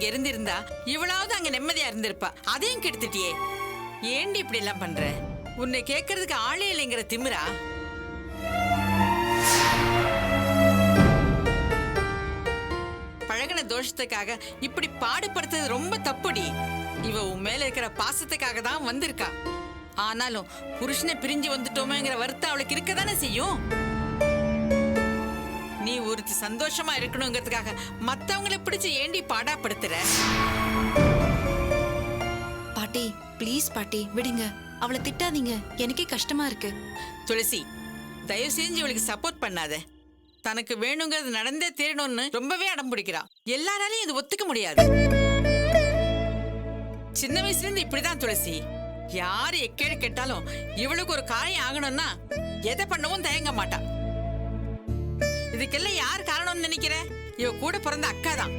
இங்க இருந்திருந்தா இவளாவது அங்க நிம்மதியா இருந்திருப்பா. அதையும் கெடுத்துட்டியே. ஏண்டி இப்படி எல்லாம் பண்ற? உன்னை கேட்கறதுக்கு ஆளே இல்லைங்கிற திமிரா? பழகின தோஷத்துக்காக இப்படி பாடுபடுத்துறது ரொம்ப தப்புடி. இவ உன் மேல இருக்கிற பாசத்துக்காக தான் வந்திருக்கா. ஆனாலும் புருஷனை பிரிஞ்சு வந்துட்டோமேங்கிற வருத்தம் அவளுக்கு இருக்கதானே செய்யும். நீ ஒருத்தி சந்தோஷமா இருக்கணுங்கிறதுக்காக மத்தவங்களை பிடிச்சு ஏண்டி பாடாப்படுத்துற? பாட்டி ப்ளீஸ் பாட்டி விடுங்க, அவளை திட்டாதீங்க, எனக்கே கஷ்டமா இருக்கு. துளசி, தயவு செஞ்சு இவளுக்கு சப்போர்ட் பண்ணாத. தனக்கு வேணுங்கிறது நடந்தே தீரணும்னு ரொம்பவே அடம் பிடிக்கிறா. எல்லாராலையும் இது ஒத்துக்க முடியாது. சின்ன வயசுல இருந்து இப்படிதான் துளசி. யாரு எக்கேடு கேட்டாலும் இவளுக்கு ஒரு காரியம் ஆகணும்னா எதை பண்ணவும் தயங்க மாட்டா. இதுக்கெல்லாம் யார் காரணம்னு நினைக்கிற? இவ கூட பிறந்த அக்கா தான்.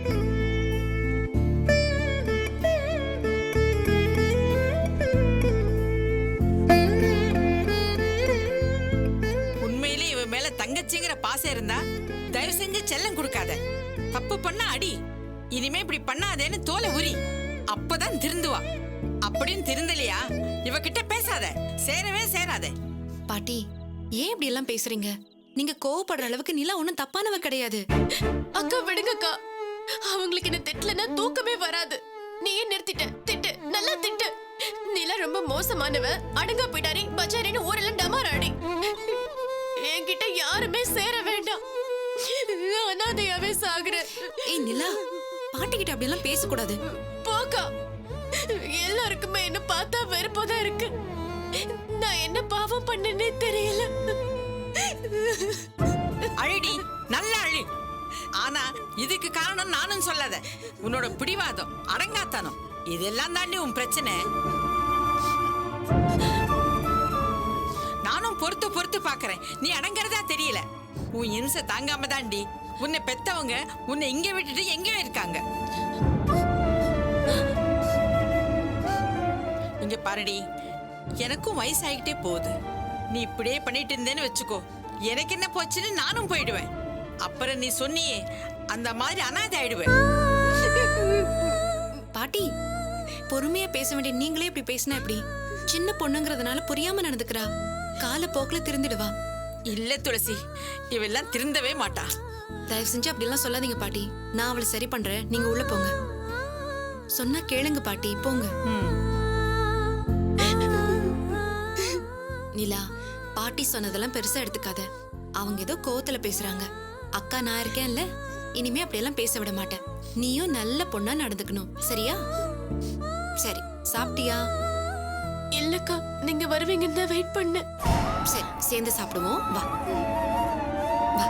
உண்மையிலே இவ மேல தங்கச்சிங்கிற பாசம் இருந்தா தயவு செஞ்சு செல்லம் கொடுக்காத. தப்பு பண்ண அடி. இனிமே இப்படி பண்ணாதேன்னு தோலை உரி. அப்பதான் திருந்துவா. அப்படின்னு திருந்தலையா இவகிட்ட பேசாத, சேரவே சேராத. பாட்டி ஏன் இப்படி எல்லாம் பேசுறீங்க? நீங்க கோவப்படுற அளவுக்கு நிலா ஒண்ணும் தப்பானவ கிடையாது. அக்கா விடுங்கக்கா, அவங்களுக்கு என்ன திட்டலன்னா தூக்கமே வராது. நீயே நிறுத்திட்ட, திட்டு, நல்லா திட்டு. நிலா ரொம்ப மோசமானவ, அடங்கா போயிட்டாரி பச்சாரின்னு ஊரெல்லாம் டமாராடி. என்கிட்ட யாருமே சேர வேண்டாம், அனாதையாவே சாகுற. ஏய் நிலா, பாட்டி கிட்ட அப்படி எல்லாம் பேசக்கூடாது. போக்கா, எல்லாருக்குமே என்ன பார்த்தா வெறுப்பதான் இருக்கு. நான் என்ன பாவம் பண்ணனே தெரியல. அழிடி, நல்ல அழி. ஆனா இதுக்கு காரணம் நானும் சொல்லாத. உன்னோட பிடிவாதம், அடங்காத்தனம், இதெல்லாம் தாண்டி உன் பிரச்சனை. நானும் பொறுத்து பொறுத்து பாக்குறேன். நீ அடங்கறதா தெரியல. உன் இம்சை தாங்காம தாண்டி உன்னை பெத்தவங்க உன்னை இங்க விட்டுட்டு எங்கேயோ இருக்காங்க. இங்க பாருடி, எனக்கும் வயசாகிட்டே போகுது. நீ இப்படியே பண்ணிட்டு இருந்தேன்னு வச்சுக்கோ, எனக்கு என்ன போச்சுன்னு நானும் போயிடுவேன். அப்புறம் நீ சொன்னியே அந்த மாதிரி அனாதை ஆயிடுவேன். பாட்டி பொறுமையா பேச வேண்டிய நீங்களே இப்படி பேசினா எப்படி? சின்ன பொண்ணுங்கிறதுனால புரியாம நடந்துக்கிறா. காலப்போக்குல திருந்திடுவா. இல்ல துளசி, இவெல்லாம் திருந்தவே மாட்டா. தயவு செஞ்சு அப்படி எல்லாம் சொல்லாதீங்க பாட்டி. நான் அவளை சரி பண்றேன், நீங்க உள்ள போங்க. சொன்னா கேளுங்க பாட்டி, போங்க. நிலா, பாட்டி சொன்னதெல்லாம் பெருசா எடுத்துக்காத. அவங்க ஏதோ கோவத்துல பேசுறாங்க. அக்கா நான் இருக்கேன்ல, இனிமே அப்படியெல்லாம் பேச விட மாட்டேன். நீயும் நல்ல பொண்ணா நடந்துக்கணும், சரியா? சரி, சாப்பிட்டியா? இல்லக்கா, நீங்க வருவீங்கன்னு தான் வெயிட் பண்ண. சரி, சேர்ந்து சாப்பிடுவோம், வா வா.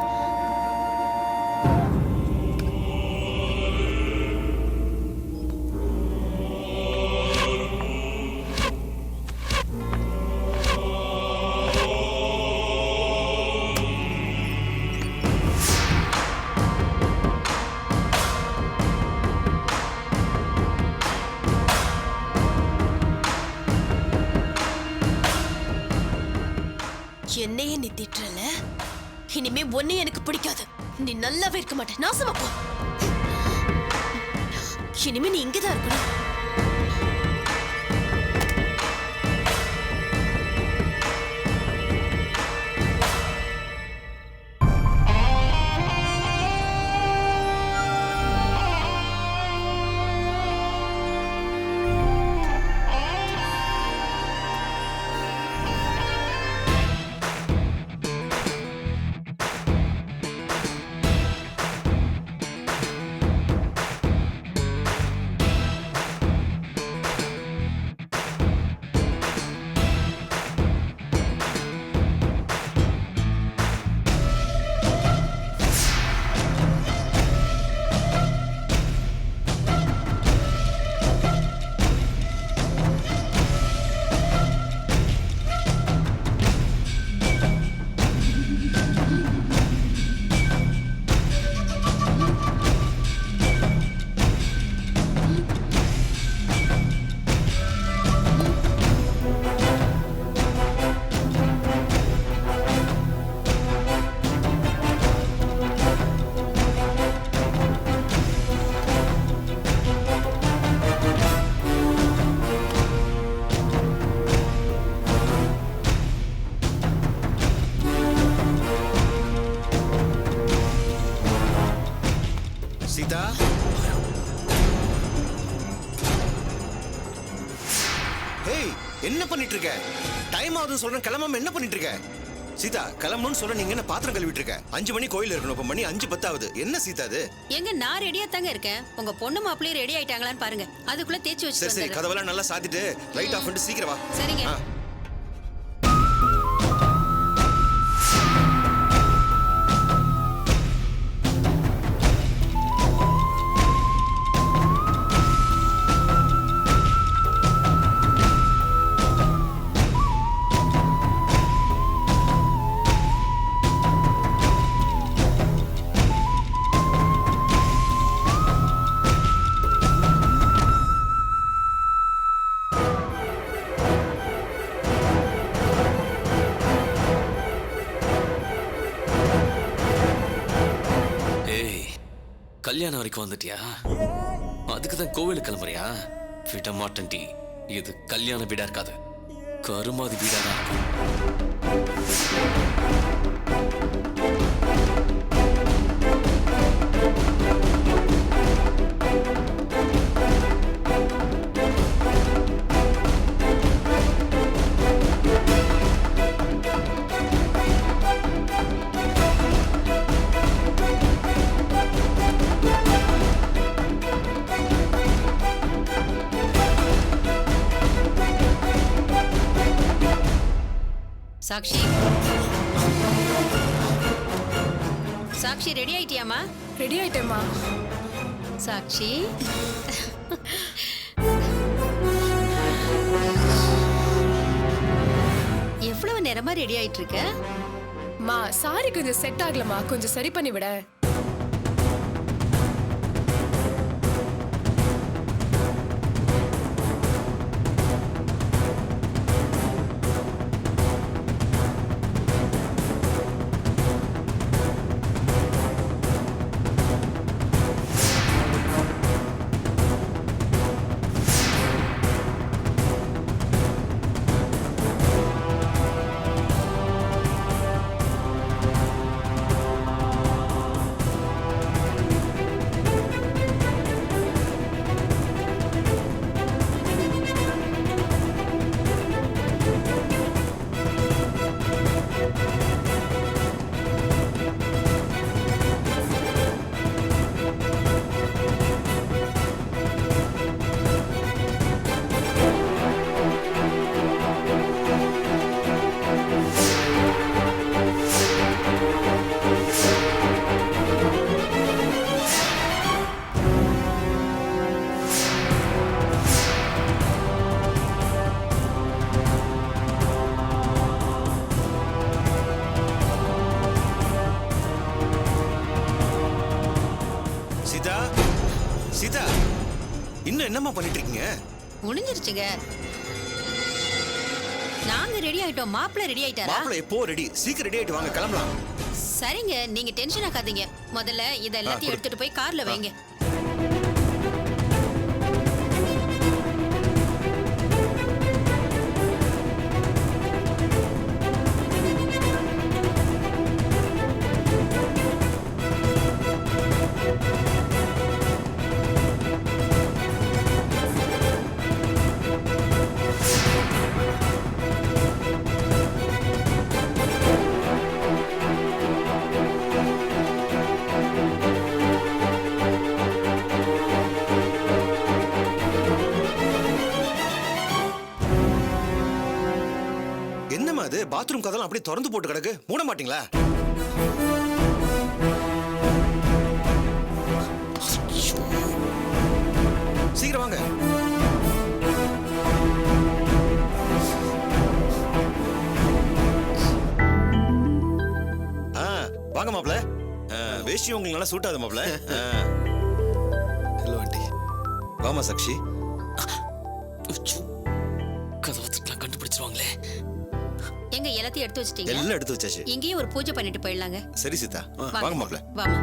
என்னையே நீ திட்டுறல, இனிமே ஒன்னே எனக்கு பிடிக்காது. நீ நல்லாவே இருக்க மாட்ட, நாசமா போ. இனிமே நீ இங்கதான் இருக்கணும். என்ன பண்ணிட்டு இருக்க? டைம் ஆகுதுன்னு சொல்றேன், கிளம்பாம என்ன பண்ணிட்டு இருக்க? சீதா, கிளம்பணும்னு சொல்ற, நீங்க என்ன பாத்திரம் கழுவிட்டு இருக்க? 5 மணி கோயில் இருக்கணும், இப்ப மணி 5:10 ஆகுது. என்ன சீதா அது? எங்க நான் ரெடியா தாங்க இருக்கேன். உங்க பொண்ணு மாப்பிள்ளையும் ரெடி ஆயிட்டாங்களான்னு பாருங்க. அதுக்குள்ள தேய்ச்சி சரி சரி, வச்சு கதவெல்லாம் நல்லா சாத்திட்டு லைட் ஆஃப் பண்ணிட்டு சீக்கிரம் வா. சரிங்க. ஆ. கல்யாணம் வரைக்கும் வந்துட்டியா? அதுக்கு தான் கோவிலுக்கு கிளம்புறியா? விட மாட்டேன்டி. இது கல்யாண வீடா இருக்காது, கருமாதி வீடா தான் இருக்கும். சாக்ஷி, சாக்ஷி ரெடி ஆயிட்டியாமா? ரெடி ஆயிட்டேம்மா. சாக்ஷி, எவ்வளவு நேரமா ரெடி ஆயிட்டு இருக்க? மா சாரி கொஞ்சம் செட் ஆகலமா, கொஞ்சம் சரி பண்ணி விட. சீதா, இன்னும் என்னம்மா பண்ணிட்டு இருக்கீங்க? முடிஞ்சிருச்சுங்க. நாங்க ரெடி ஆயிட்டோம். மாப்பிள்ளை ரெடி ஆயிட்டாரா? மாப்பிள்ளை எப்போ ரெடி? சீக்கிரம் ரெடி ஆயிட்டு வாங்க, கிளம்பலாம். சரிங்க, நீங்க டென்ஷன் ஆகாதீங்க. முதல்ல இத எல்லாத்தையும் எடுத்துட்டு போய் கார்ல வைங்க. என்னம்மா அது? பாத்ரூம் கதெல்லாம் அப்படியே திறந்து போட்டு கிடக்கு, மூட மாட்டீங்களா? சீக்கிரம் வாங்க. வாங்க மாப்ள. வேஷ்டி உங்களுக்கு நல்லா சூட் ஆகுது மாப்ள. Hello aunty. வாமா சாக்ஷி. கதவத்துக்குலாம் கண்டுபிடிச்சிருவாங்களே. எங்க எல்லாத்தையும் எடுத்து வச்சிட்டீங்க? எல்லாம் எடுத்து வச்சாச்சு. இங்கேயே ஒரு பூஜை பண்ணிட்டு போயிடலாங்க. சரி சீதா, வாங்க மாப்ள. வாமா.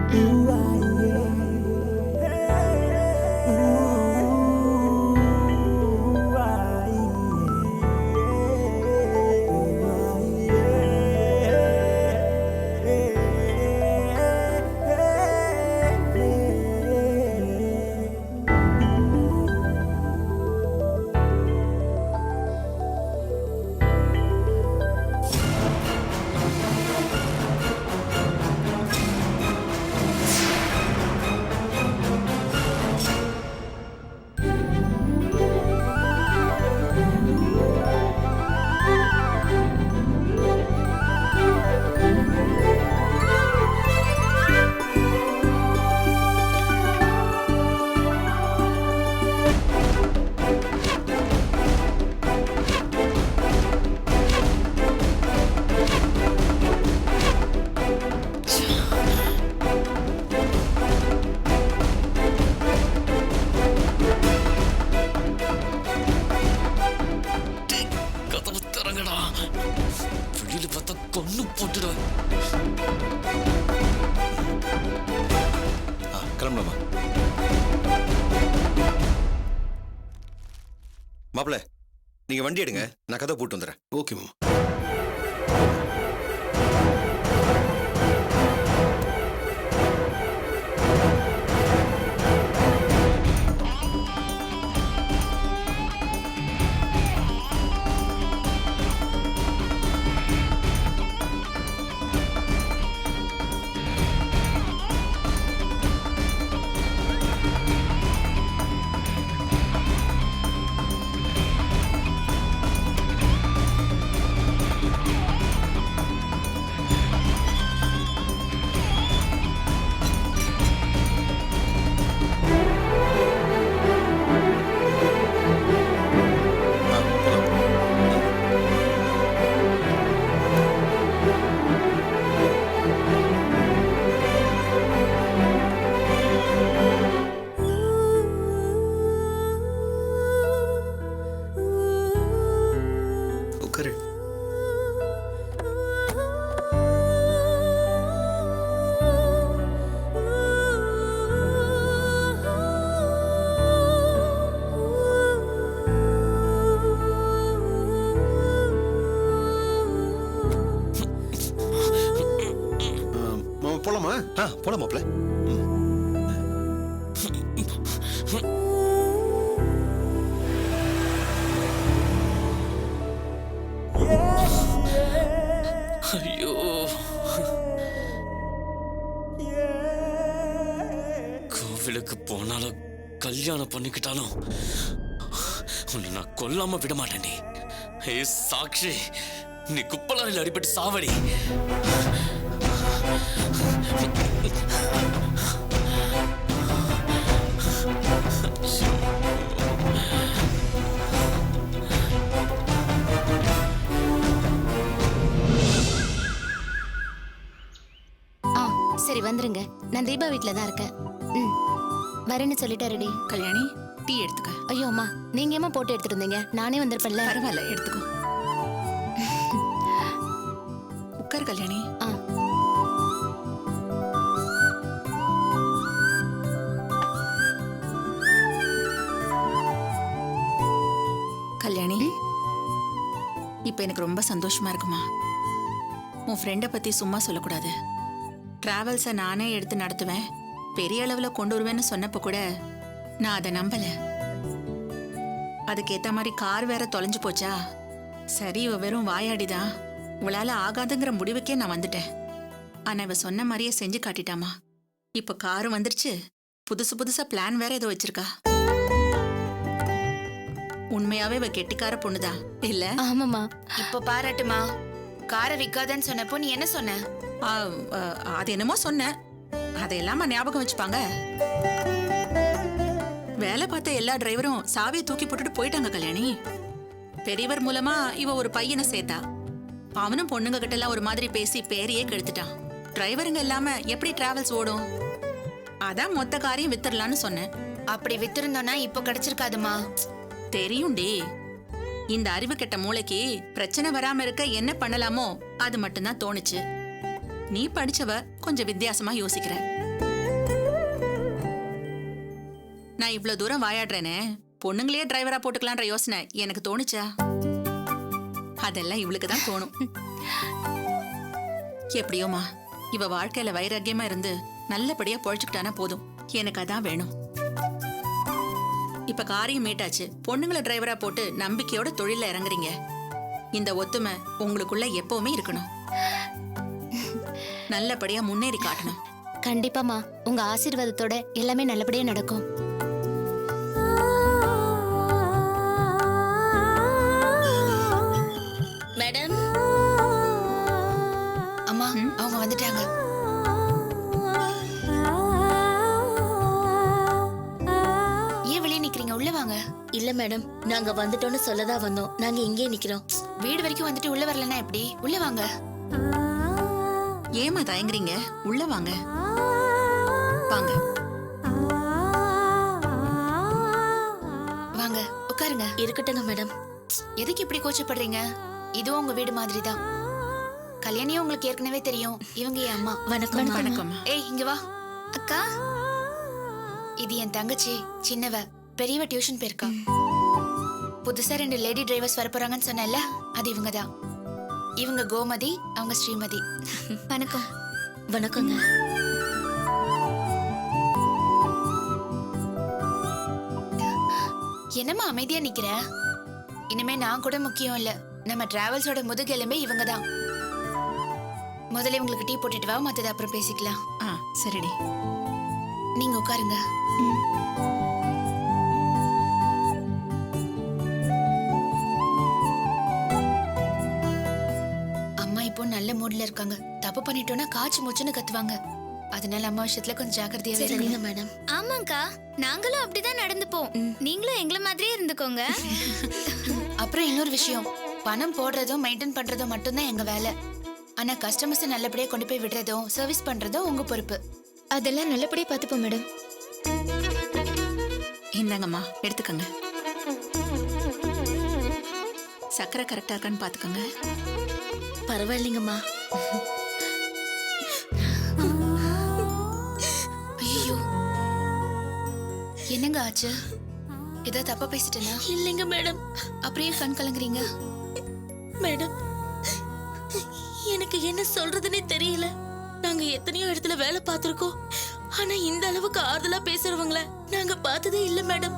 கிளம்பலாமா? மாப்பிள்ள, நீங்க வண்டி எடுங்க, நான் கதை போட்டு வந்துடுறேன். ஓகே மாமா. உட்காரு. மாமா போலாமா? போலாம் மாப்பிள்ள. ஐயோ, கோவிலுக்கு போனாலும் கல்யாணம் பண்ணிக்கிட்டாலும் உன்னை நான் கொல்லாம விட மாட்டேன். நீ ஏ சாக்ஷி, நீ குப்பலாரில் அடிபட்டு சாவடி. ஆ சரி வந்துருங்க. நான் தீபா வீட்ல தான் இருக்கேன். ம் வரேன்னு சொல்லிட்டாருடி. கல்யாணி, டீ எடுத்துக்க. ஐயோ அம்மா, நீங்க ஏமா போட்டு எடுத்துட்டு இருந்தீங்க? நானே வந்திருப்பேன்ல. பரவாயில்ல, எடுத்துக்கோ. உட்கார் கல்யாணி. ஆ கல்யாணி, இப்ப எனக்கு ரொம்ப சந்தோஷமா இருக்குமா. உன் ஃப்ரெண்டை பத்தி சும்மா சொல்லக்கூடாது. டிராவல்ஸை நானே எடுத்து நடத்துவேன், பெரிய அளவுல கொண்டு வருவேன்னு சொன்னப்ப கூட நான் அதை நம்பல. அதுக்கேத்த மாதிரி கார் வேற தொலைஞ்சு போச்சா. சரி, இவ வெறும் வாயாடிதான், இவளால ஆகாதுங்கிற முடிவுக்கே நான் வந்துட்டேன். ஆனா இவ சொன்ன மாதிரியே செஞ்சு காட்டிட்டாமா. இப்ப காரும் வந்துருச்சு, புதுசு புதுசா பிளான் வேற ஏதோ வச்சிருக்கா. உண்மையாவே இவ கெட்டிக்கார பொண்ணுதான் இல்ல? ஆமாம்மா. இப்போ பாராட்டுமா. காரை விற்காதன்னு சொன்னப்போ நீ என்ன சொன்ன? ஆ, அது என்னமோ சொன்னேன், அதையெல்லாம ஞாபகம் வச்சுப்பாங்க. வேலை பார்த்த எல்லா டிரைவரும் சாவியை தூக்கி போட்டுட்டு போயிட்டாங்க கல்யாணி. பெரியவர் மூலமா இவ ஒரு பையனை சேர்த்தா. அவனும் பொண்ணுங்க கிட்ட எல்லாம் ஒரு மாதிரி பேசி பேரையே கெடுத்துட்டான். டிரைவருங்க இல்லாம எப்படி டிராவல்ஸ் ஓடும்? அதான் மொத்த காரையும் வித்துடலான்னு சொன்னேன். அப்படி வித்திருந்தோன்னா இப்போ கிடைச்சிருக்காதுமா. தெரியும்டி, இந்த அறிவு கெட்ட மூளைக்கு பிரச்சனை வராம இருக்க என்ன பண்ணலாமோ அது மட்டும்தான் தோணுச்சு. நீ படிச்சவ, கொஞ்சம் வித்தியாசமா யோசிக்கிற. நான் இவ்ளோ தூரம் வாயாடுறேனே, பொண்ணுங்களையே டிரைவரா போட்டுக்கலான்ற யோசனை எனக்கு தோணுச்சா? அதெல்லாம் இவளுக்கு தான் தோணும். எப்படியோமா, இவ வாழ்க்கையில வைராக்கியமா இருந்து நல்லபடியா பொழைச்சுக்கிட்டானா போதும். எனக்கு அதான் வேணும். இப்ப காரியம் மீட்டாச்சு, பொண்ணுங்களை டிரைவரா போட்டு நம்பிக்கையோட தொழில இறங்குறீங்க. இந்த ஒத்துமை உங்களுக்குள்ள எப்பவுமே இருக்கணும். நல்லபடியா முன்னேறி காட்டணும். கண்டிப்பாமா, உங்க ஆசீர்வாதத்தோட எல்லாமே நல்லபடியா நடக்கும். மேடம், அம்மா அவங்க வந்துட்டாங்க. ஏன் வெளியே நிக்கிறீங்க? உள்ள வாங்க. இல்ல மேடம், நாங்க வந்துட்டோம்னு சொல்லதான் வந்தோம். நாங்க இங்கே நிக்கிறோம். வீடு வரைக்கும் வந்துட்டு உள்ள வரலன்னா எப்படி? உள்ள வாங்க. ஏமா தயங்குறீங்க? உள்ள வாங்க. வாங்க வாங்க உட்காருங்க. இருக்கட்டுங்க மேடம். எதுக்கு இப்படி கோச்சப்படுறீங்க? இதுவும் உங்க வீடு மாதிரி தான். கல்யாணியும் உங்களுக்கு ஏற்கனவே தெரியும். இவங்க என் அம்மா. வணக்கம் வணக்கம் ஏய் இங்க வா. அக்கா, இது என் தங்கச்சி சின்னவ. பெரியவ டியூஷன் போயிருக்கா. புதுசா 2 லேடி டிரைவர்ஸ் வர போறாங்கன்னு சொன்னேன்ல, அது இவங்க தான். இவங்க கோமதி, அவங்க ஸ்ரீமதி. வணக்கம். வணக்கங்க. என்னம்மா அமைதியா நிக்கிற? இனிமே நான் கூட முக்கியம் இல்ல. நம்ம டிராவல்ஸோட முதுகெலும்பே இவங்க தான். முதல்ல இவங்களுக்கு டீ போட்டுட்டு வா, மத்தத அப்புறம் பேசிக்கலாம். சரிடி. நீங்க உட்காருங்க. அம்மா இப்போ நல்ல மூட்ல இருக்காங்க. தப்பு பண்ணிட்டோம்னா காய்ச்சி மூச்சுன்னு கத்துவாங்க. அதனால அம்மா விஷயத்துல கொஞ்சம் ஜாக்கிரதையாவே சரிங்க இருங்க. மேடம். ஆமாங்கா, நாங்களும் அப்படிதான் நடந்துப்போம். நீங்களும் எங்கள மாதிரியே இருந்துக்கோங்க. அப்புறம் இன்னொரு விஷயம், பணம் போடுறதும் மெயின்டைன் பண்றதும் மட்டும்தான் எங்க வேலை. ஆனா கஸ்டமர்ஸ் நல்லபடியா கொண்டு போய் விடுறதும் சர்வீஸ் பண்றதும் உங்க பொறுப்பு. அதெல்லாம் நல்லபடியா பாத்துப்போம் மேடம். இந்தாங்கம்மா, எடுத்துக்கங்க. சக்கரை கரெக்டா இருக்கான்னு பாத்துக்கோங்க. பரவாயில்லைங்கம்மா. ஐயோ, என்னங்க ஆச்சு? ஏதோ தப்பா பேசிட்டேனா? இல்லைங்க மேடம். அப்படியே கண் கலங்குறீங்க. மேடம், எனக்கு என்ன சொல்றதுன்னே தெரியல. நாங்க எத்தனையோ இடத்துல வேலை பார்த்திருக்கோம். ஆனா இந்த அளவுக்கு ஆறுதலா பேசுறவங்கள நாங்க பார்த்ததே இல்ல மேடம்.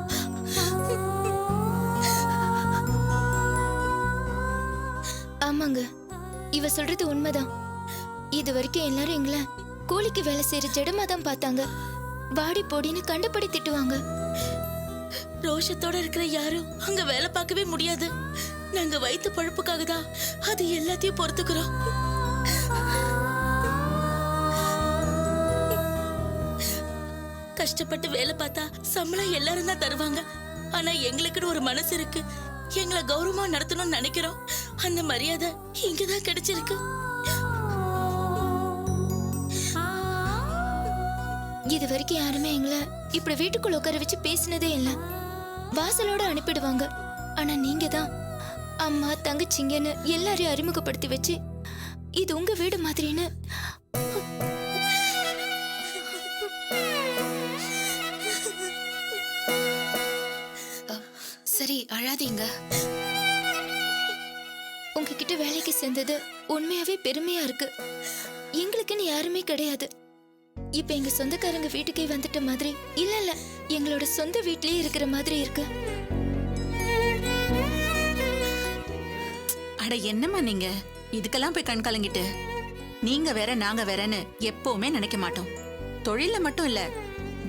ஆமாங்க, இவ சொல்றது உண்மைதான். இது வரைக்கும் எல்லாரும் எங்களை கூலிக்கு வேலை செய்யற ஜடமா தான் பார்த்தாங்க. வாடி போடின்னு கண்டுபடி திட்டுவாங்க. ரோஷத்தோட இருக்கிற யாரும் அங்க வேலை பார்க்கவே முடியாது. நாங்க வயிற்று பழப்புக்காக தான் அது எல்லாத்தையும் பொறுத்துக்கிறோம். கஷ்டப்பட்டு வேலை பார்த்தா சம்பளம் எல்லாரும் தான் தருவாங்க. ஆனா எங்களுக்குன்னு ஒரு மனசு இருக்கு. எங்களை கௌரவமா நடத்தணும்னு நினைக்கிறோம். அந்த மரியாதை இங்கதான் கிடைச்சிருக்கு. இது வரைக்கும் யாருமே எங்களை இப்படி வீட்டுக்குள்ள உட்கார வச்சு பேசினதே இல்ல. வாசலோட அனுப்பிடுவாங்க. ஆனா நீங்க தான் அம்மா தங்கச்சிங்கன்னு எல்லாரையும் அறிமுகப்படுத்தி வச்சு இது உங்க வீடு மாதிரின்னு. சரி, அழாதீங்க. உங்ககிட்ட வேலைக்கு சேர்ந்தது உண்மையாவே பெருமையா இருக்கு. எங்களுக்குன்னு யாருமே கிடையாது. இப்ப எங்க சொந்தக்காரங்க வீட்டுக்கே வந்துட்ட மாதிரி இல்ல, எங்களோட சொந்த வீட்லயே இருக்கிற மாதிரி இருக்கு. அட என்னம்மா நீங்க இதுக்கெல்லாம் போய் கண் கலங்கிட்டு? நீங்க வேற நாங்க வேறன்னு எப்பவுமே நினைக்க மாட்டோம். தொழில மட்டும் இல்ல,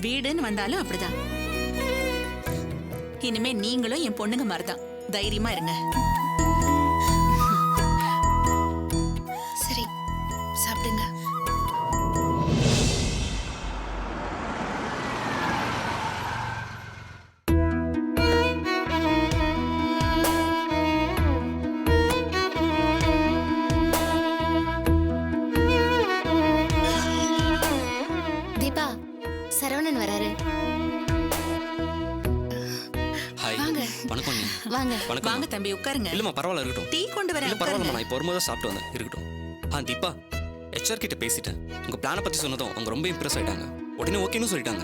வீடுன்னு வந்தாலும் அப்படிதான். இனிமே நீங்களும் என் பொண்ணுங்க மாதிரிதான். தைரியமா இருங்க. சரி, சாப்பிடுங்க. தீபா, சரவணன் வராரு. ஹாய். வணக்கம். வாங்க. வணக்கம். வாங்க தம்பி, உட்காருங்க. இல்லம்மா, பரவாயில்ல, இருக்கட்டும். டீ கொண்டு வரேன். இல்ல பரவாயில்லம்மா, நான் இப்போ வரும்போது சாப்பிட்டு வந்தேன். இருக்கட்டும். தீபா, HR கிட்ட பேசிட்டேன். உங்க பிளானை பத்தி சொன்னதும் அவங்க ரொம்ப இம்ப்ரெஸ் ஆயிட்டாங்க. உடனே ஓகேன்னு சொல்லிட்டாங்க.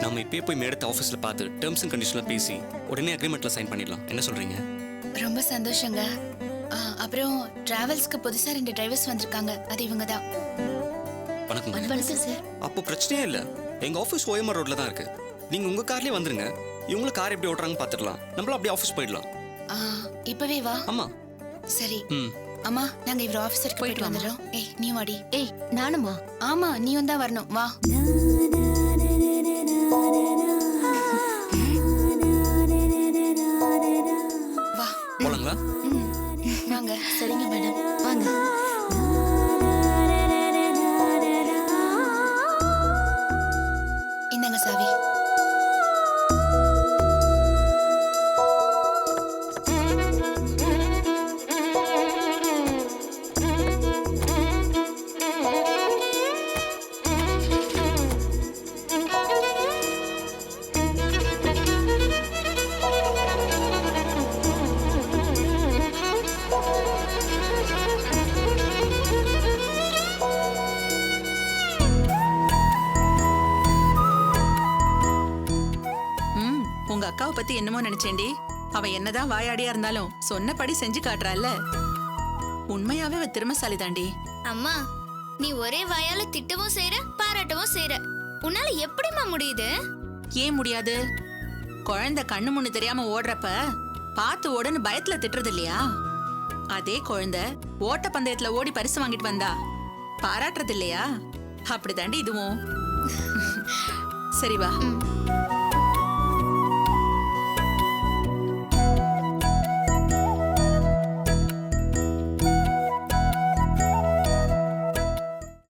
நம்ம இப்பயே போய் மேடத்தை ஆஃபீஸ்ல பார்த்து டேர்ம்ஸ் அண்ட் கண்டிஷன்லாம் பேசி உடனே அக்ரிமெண்ட்ல சைன் பண்ணிடலாம். என்ன சொல்றீங்க? ரொம்ப சந்தோஷங்க. அப்புறம் டிராவல்ஸ்க்கு புதுசா 2 டிரைவர்ஸ் வந்திருக்காங்க. அது இவங்க தான். வணக்கம். வணக்கம் சார். அப்போ பிரச்சனையே இல்ல. எங்க ஆஃபீஸ் OMR ரோட்ல தான் இருக்கு. நீங்க உங்க கார்லயே வந்துருங்க. இவங்க கார் எப்படி ஓட்டுறாங்கன்னு பாத்துடலாம். நம்மள அப்படியே ஆஃபீஸ் போயிடலாம். இப்பவே வா. ஆமா. சரி. ம். அம்மா, நாங்க இவர் ஆபீஸருக்கு போயிட்டு வந்துடுறோம். ஏய், நீ வாடி. ஏய், நானுமா? ஆமா, நீயும் தான் வரணும். வா. வா. போலாங்களா? வாங்க. சரிங்க மேடம், வாங்க. இந்தாங்க சாவி. அக்காவை பத்தி என்னமோ நினைச்சேன்டி. அவ என்னதான் வாயாடியா இருந்தாலும் சொன்னபடி செஞ்சு காட்டுறாள்ல. உண்மையாவே அவ திறமைசாலி தாண்டி. அம்மா நீ ஒரே வாயால திட்டவும் செய்யற பாராட்டவும் செய்யற. உன்னால எப்படிம்மா முடியுது? ஏன் முடியாது? குழந்தை கண்ணு முன்னு தெரியாம ஓடுறப்ப பார்த்து ஓடுன்னு பயத்துல திட்டுறது இல்லையா? அதே குழந்தை ஓட்ட பந்தயத்துல ஓடி பரிசு வாங்கிட்டு வந்தா பாராட்டுறது இல்லையா? அப்படிதாண்டி இதுவும். சரி வா.